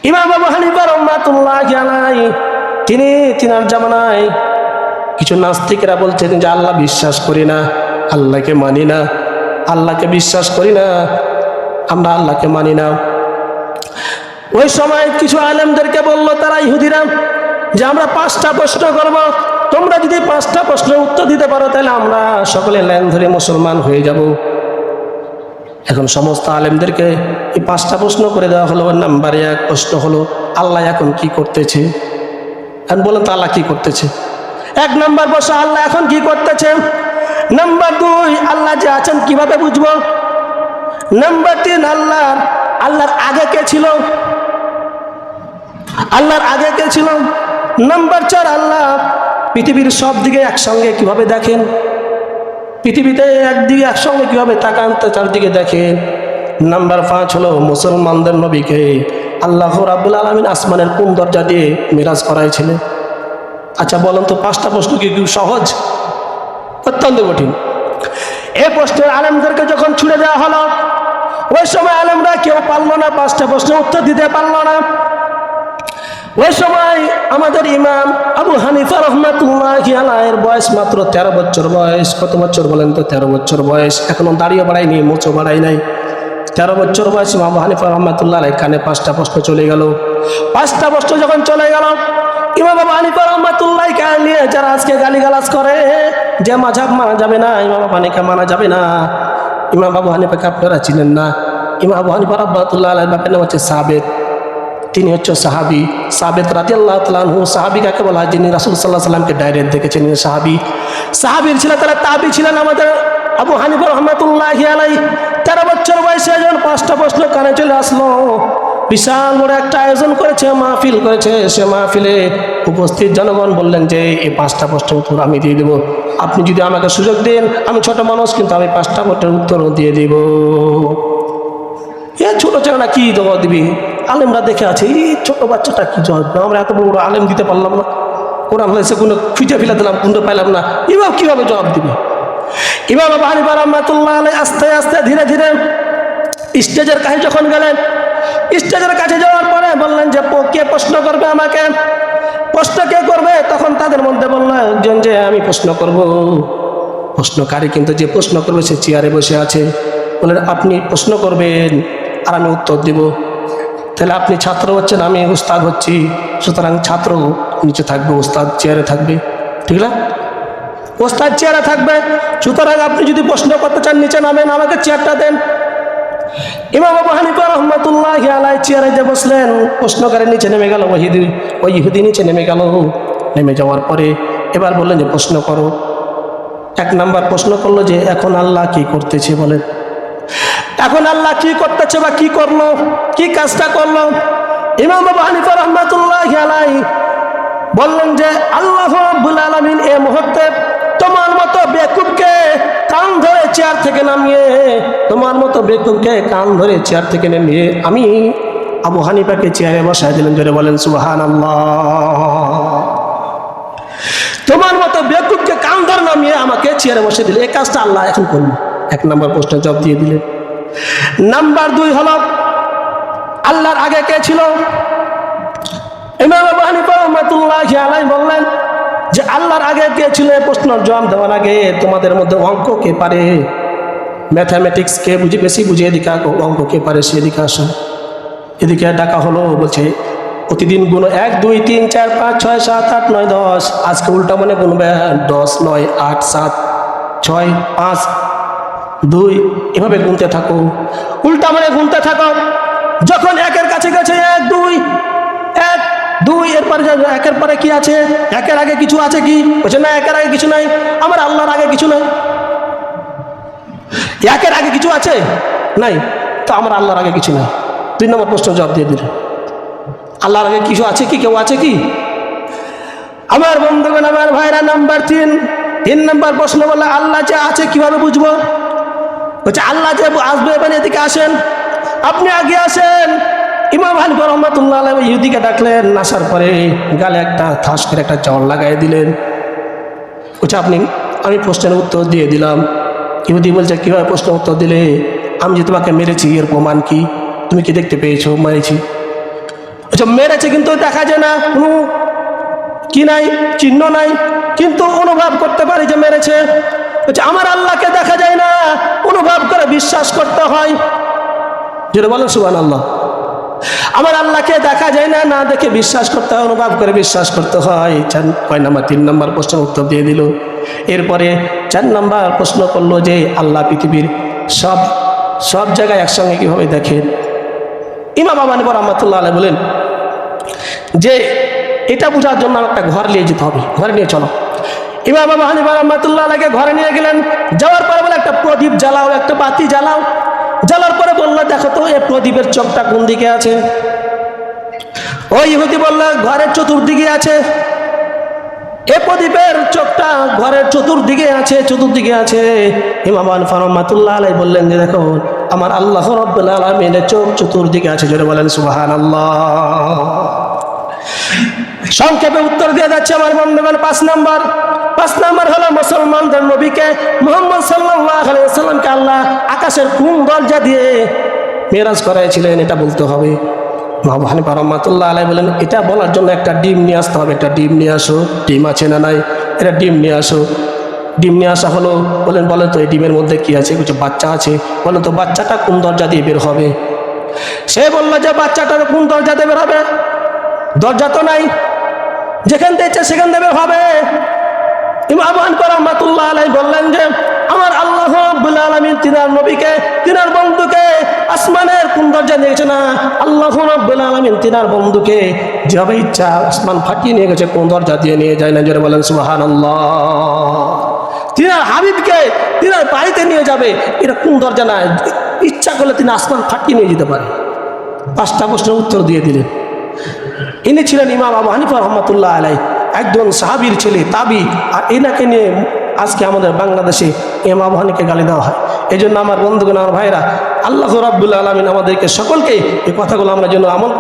ইমাম আবু হানিফা রাহমাতুল্লাহি আলাইহি তিনার জামানায় কিছু নাস্তিকরা বলছেন যে আল্লাহ বিশ্বাস করি না, আল্লাহকে মানি না, আল্লাহকে বিশ্বাস করি না, আমরা আল্লাহকে মানি না। ওই সময় কিছু আলেমদেরকে বলল তারা ইহুদিরা যে আমরা 5টা প্রশ্ন করব, তোমরা যদি 5টা প্রশ্নের উত্তর দিতে পারো তাহলে আমরা সকলে লাইন ধরে মুসলমান হয়ে যাব। এখন সমস্ত আলেমদেরকে এই 5টা প্রশ্ন করে দেওয়া হলো। নাম্বার 1 প্রশ্ন হলো আল্লাহ এখন কি করতেছে? এখন বলেন তো আল্লাহ কি করতেছে? 1 নাম্বার প্রশ্ন আল্লাহ এখন কি করতেছে। নাম্বার 2 আল্লাহ যে আছেন কিভাবে বুঝবো। নাম্বার 3 আল্লাহর আগে কে ছিল, আল্লাহর আগে কে ছিল। নাম্বার 4 আল্লাহ পৃথিবীর সব দিকে একসঙ্গে কিভাবে দেখেন, পৃথিবীতে একদিকে একসঙ্গে কিভাবে তাকান চারদিকে দেখেন। নাম্বার 5 হলো মুসলমানদের নবীকে আল্লাহ রাব্বুল আলামিন আসমানের কোন দরজা দিয়ে মিরাজ করাইছিলেন। আচ্ছা বলেন তো 5টা প্রশ্ন কি সহজ? অত্যন্ত কঠিন। এই প্রশ্নের আলেমদেরকে যখন ছুড়ে দেওয়া হলো, ওই সময় আলেমরা কেউ পারলো না 5টা প্রশ্নের উত্তর দিতে পারলো না। ওই সময় আমাদের ইমাম আবু হানিফা রাহমাতুল্লাহি আলাইহির বয়স মাত্র 13 বছর বয়স। কত বছর বলেন তো? 13 বছর বয়স। এখনো দাড়িও বাড়ায়নি, মোচও বাড়াই নাই। 13 বছর বয়স ইমাম আবু হানিফা রাহমাতুল্লাহি আলাইহির কানে 5টা প্রশ্ন চলে গেল। 5টা প্রশ্ন যখন চলে গেল, ইমাম আবু হানিফা রাহমাতুল্লাহি আলাইহি নিয়ে যারা আজকে গালিগালাজ করে যে মাযহাব মানা যাবে না, ইমাম আবু হানিফা মানা যাবে না, ইমাম আবু হানিফাকে আপনারা চিনেন না। ইমাম আবু হানিফা রাহমাতুল্লাহি আলাইহির বাপের নাম হচ্ছে সাবেত। তিনি হচ্ছে সাহাবী। সাবেত রাদিয়াল্লাহু তাআলা আনহু। সাহাবী কাকে বলা হয়? যিনি রাসূল সাল্লাল্লাহু আলাইহি ওয়াসাল্লামকে ডাইরেক্ট দেখেছেন, সাহাবী। সাহাবীর ছিলেন তারা, তাবী ছিলেন আমাদের আবু হানিফা রাহমাতুল্লাহি আলাইহি। 13 বছর বয়সে যখন 5টা প্রশ্ন কানে চলে আসলো, বিশাল বড় একটা আয়োজন করেছে, মাহফিল করেছে। সে মাহফিলে উপস্থিত জনগণ বললেন যে এই 5টা প্রশ্নের উত্তর আমি দিয়ে দেব, আপনি যদি আমাকে সুযোগ দেন, আমি ছোট মানুষ কিন্তু আমি 5টা প্রশ্নের উত্তরও দিয়ে দেব। এ ছোট ছেলেটা কি জবাব দিবি? আলেমরা দেখে আছে, এই ছোট বাচ্চাটা কি জবাব, আমরা এত বড় আলেম দিতে পারলাম না, কোরআন হাদিসে কোনো খুঁজে ফেলে দিলাম, কোনটা পাইলাম না, এবার কিভাবে জবাব দিবে? ইমাম আবু হানিফা রাহমাতুল্লাহি আলাইহি আস্তে আস্তে ধীরে ধীরে স্টেজের কাছে যখন গেলেন, স্টেজের কাছে যাওয়ার পরে বললেন যে কে প্রশ্ন করবে আমাকে, প্রশ্ন কে করবে? তখন তাদের মধ্যে বলল একজন যে আমি প্রশ্ন করব। প্রশ্নকারী কিন্তু যে প্রশ্ন করবে সে চেয়ারে বসে আছে। বললেন আপনি প্রশ্ন করবেন আর আমি উত্তর দিব। তাহলে আপনি ছাত্র হচ্ছেন, আমি উস্তাদ হচ্ছি, সুতরাং ছাত্র নিচে থাকবে, উস্তাদ চেয়ারে থাকবে, ঠিক না? উস্তাদ চেয়ারে থাকবে, সুতরাং আপনি যদি প্রশ্ন করতে চান নিচে নামেন, আমাকে চেয়ারটা দেন। ইমাম আবু হানিফা রাহমাতুল্লাহি আলাইহি চেয়ারে যে বসলেন, প্রশ্নকারী নিচে নেমে গেল, ওই ইহুদি নিচে নেমে গেল। নেমে যাওয়ার পরে এবার বললেন যে প্রশ্ন করো। 1 নাম্বার প্রশ্ন করলো যে এখন আল্লাহ কি করতেছে বলেন, এখন আল্লাহ কি করতেছে বা কি করলো, কি কাজটা করলো? ইমাম আবু হানিফা রাহমাতুল্লাহি আলাইহি বললেন যে আল্লাহ রাব্বুল আলামিন এই মুহূর্তে তোমার মতো বেকুবকে কান ধরে চেয়ার থেকে নামিয়ে, তোমার মতো বেকুবকে কান ধরে চেয়ার থেকে নামিয়ে আমি আবু হানিফাকে চেয়ারে বসায় দিলেন। জোরে বলেন সুবহানাল্লাহ। তোমার মতো বেকুবকে কান ধরে নামিয়ে আমাকে চেয়ারে বসে দিলে, এই কাজটা আল্লাহ এখন করলো। 1 নাম্বার প্রশ্নের জবাব দিয়ে দিলেন। নাম্বার 2 হলো আল্লাহর আগে কে ছিল? ইমাম আবু হানিফা রাহমাতুল্লাহি আলাইহি বললেন যে আল্লাহর আগে কে ছিল? এই প্রশ্নের জবাব দেওয়ার আগে তোমাদের মধ্যে অঙ্ক কে পারে, ম্যাথামেটিক্স কে বেশি বুঝে, এদিকে অঙ্ক কে পারে সেদিকে আসো। এদিকে ডাকা হলো, বলছে প্রতিদিন গুণ 1 2 3 4 5 6 7 8 9 10। আজকে উল্টা মনে গুনবে 10 9 8 7 6 5 2, এভাবে গুনতে থাকো, উল্টা মানে গুনতে থাকো। যখন 1-এর কাছে গেছে 1 2 1 2, এরপরে 1-এর পরে কি আছে? 1-এর আগে কিছু আছে কি? বলছে না, 1-এর আগে কিছু নাই, আমার আল্লাহর আগে কিছু নাই। 1-এর আগে কিছু আছে? নাই, তো আমার আল্লাহর আগে কিছু নাই। 2 নম্বর প্রশ্ন জবাব দিয়ে দিল, আল্লাহর আগে কিছু আছে কি? কেউ আছে কি? আমার বন্ধুগণ, আমার ভাইরা, নাম্বার 3 নম্বর প্রশ্ন বললে আল্লাহ যে আছে কিভাবে বুঝবো? বলছে আল্লাহ যে আসবে, এবারে এদিকে আসেন, আপনি আগে আসেন। ইমাম হানিফা রাহমাতুল্লাহি আলাইহি ইহুদিকে ডাকলেন, আসার পরে গালে একটা ঠাস করে একটা চড় লাগাই দিলেন। বলছে আমি প্রশ্নের উত্তর দিয়ে দিলাম। ইহুদি বলছে কীভাবে প্রশ্নের উত্তর দিলে? আমি যে তোমাকে মেরেছি এর প্রমাণ কি? তুমি কি দেখতে পেয়েছো মেরেছি? মেরেছে কিন্তু দেখা যায় না, কোনো কি নাই, চিহ্ন নাই, কিন্তু অনুভব করতে পারি যে মেরেছে। আমার আল্লাহকে দেখা যায় না, অনুভব করে বিশ্বাস করতে হয়। যেটা বলেন সুবহানাল্লাহ। আমার আল্লাহকে দেখা যায় না, না দেখে বিশ্বাস করতে হয়, অনুভব করে বিশ্বাস করতে হয়। 3 নম্বর প্রশ্নের উত্তর দিয়ে দিল। এরপরে 4 নম্বর প্রশ্ন করলো যে আল্লাহ পৃথিবীর সব জায়গায় একসঙ্গে কিভাবে দেখেন। ইমাম আবু হানিফা রাহমাতুল্লাহ আলাইহি বলেন যে এটা বোঝার জন্য একটা ঘর নিয়ে যেতে হবে, ঘরে নিয়ে চলো। ইমাম আবু হানিফা রাহমাতুল্লাহ আলাইহি ঘরে নিয়ে গেলেন। যাওয়ার পরে বলে একটা প্রদীপ জ্বালাও, একটা বাতি জ্বালাও। জ্বালার পরে বললো দেখো তো এই প্রদীপের চোখটা কোন দিকে আছে। ওই ইহুদি বলল ঘরের চতুর্দিকে আছে। এ প্রদীপের চোখটা ঘরের চতুর্দিকে আছে, চতুর্দিকে আছে। ইমাম আবু হানিফা রাহমাতুল্লাহ আলাইহি বললেন যে দেখো আমার আল্লাহ রাব্বুল আলামিনের চোখ চতুর্দিকে আছে। জোরে বলেন সুবহানাল্লাহ। সংক্ষেপে উত্তর দিয়ে যাচ্ছে আমার বন্ধুগণ। 5 নম্বর হলো মুসলমানদের নবীকে মুহাম্মদ সাল্লাল্লাহু আলাইহি ওয়াসাল্লামকে আল্লাহ আকাশের কোন দরজা দিয়ে মেরাজ করাইছিলেন, এটা বলতে হবে। আবু হানিফা রাহমাতুল্লাহ আলাইহি বলেন এটা বলার জন্য একটা ডিম নিয়ে আসতে হবে। একটা ডিম নিয়ে আসো। ডিম আছে না নাই? এটা ডিম নিয়ে আসো। ডিম নিয়ে আসা হলো। বলেন তো এই ডিমের মধ্যে কি আছে? কিছু বাচ্চা আছে। বলেন তো বাচ্চাটা কোন দরজা দিয়ে বের হবে? সে বললো যে বাচ্চাটার কোন দরজা দিয়ে বের হবে? দরজা তো নাই, যেখান থেকে ইচ্ছে সেখান থেকে বের হবে। ইমাম আবু হানিফা রাহমাতুল্লাহ আলাইহি বললেন যে আমার আল্লাহ রাব্বুল আলামিন তিনার নবীকে, তিনার বন্ধুকে আসমানের কোন দরজা নিয়ে গেছে না, আল্লাহ রাব্বুল আলামিন তিনার বন্ধুকে যেভাবে ইচ্ছা আসমান ফাটিয়ে নিয়ে গেছে, কোন দরজা দিয়ে নিয়ে যায় না। জোরে বলেন সুবহানাল্লাহ। তিনার হাবিবকে তিনার বাড়িতে নিয়ে যাবে, এটা কোন দরজা না, ইচ্ছা করলে তিনি আসমান ফাটিয়ে নিয়ে যেতে পারে। 5টা প্রশ্নের উত্তর দিয়ে দিলেন। ইনি ছিলেন ইমাম আবু হানিফা রাহমাতুল্লাহ আলাইহি, একজন সাহাবীর ছেলে, তাবি। আর এনাকে নিয়ে আজকে আমাদের বাংলাদেশে ইমাম আবু হানিফাকে গালি দেওয়া হয়। এই জন্য আমার বন্ধুগণ, আমার ভাইরা, আল্লাহ রাব্বুল আলামিন আমাদেরকে সকলকে এই কথাগুলো আমরা যেন আমল